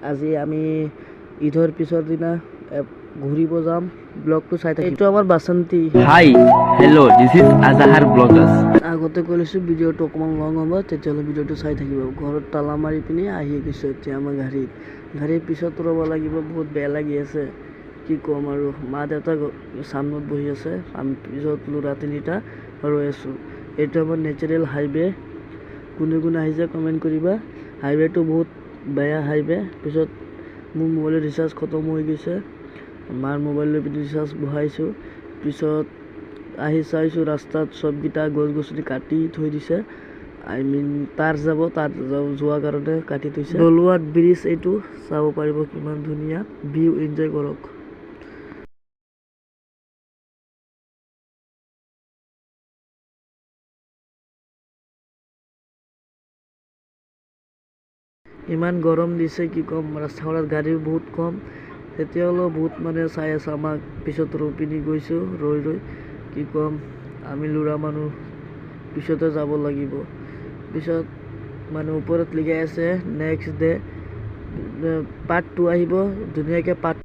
আজি আমি ঈদৰ পিছৰ দিনা ঘূৰিব যাম ব্লগটো চাই থাকি এইটো আমাৰ বাসন্তী হাই হেল্ল' দিস ইজ আজাহাৰ ব্লগাৰ্ছ আগতে কৈছোঁ ভিডিঅ'টো অকণমান লং হ'ব তেতিয়াহ'লে ভিডিঅ'টো চাই থাকিব ঘৰত তালা মাৰি পিনি আহি গৈছোঁ এতিয়া আমাৰ গাড়ীৰ পিছত ৰ'ব লাগিব বহুত বেয়া লাগি আছে কি ক'ম আৰু মা দেউতা সামনত বহি আছে আমি পিছত ল'ৰা তিনিটা ৰৈ আছোঁ এইটো আমাৰ নেচাৰেল হাইৱে কোনে আহিছে কমেণ্ট কৰিবা হাইৱেটো বহুত বেয়া হাইৱে পিছত মোৰ মোবাইলৰ ৰিচাৰ্জ খতম হৈ গৈছে মাৰ মোবাইল লৈ পিনি ৰিচাৰ্জ বহাইছোঁ পিছত আহি চাইছোঁ ৰাস্তাত চবকেইটা গছ গছনি কাটি থৈ দিছে তাৰ যোৱাৰ কাৰণে কাটি থৈছে দলুৱাত ব্ৰিজ এইটো চাব পাৰিব কিমান ধুনীয়া ভিউ এনজয় কৰক ইমান গৰম দিছে কি ক'ম ৰাস্তাখনত গাড়ী বহুত কম তেতিয়াহ'লেও বহুত মানে চাই আছে আমাক পিছত ৰৈ পিনি গৈছোঁ ৰৈ কি ক'ম আমি ল'ৰা মানুহ পিছতে যাব লাগিব পিছত মানে ওপৰত লিখাই আছে নেক্সট ডে পাৰ্ট 2 আহিব ধুনীয়াকৈ পাৰ্ট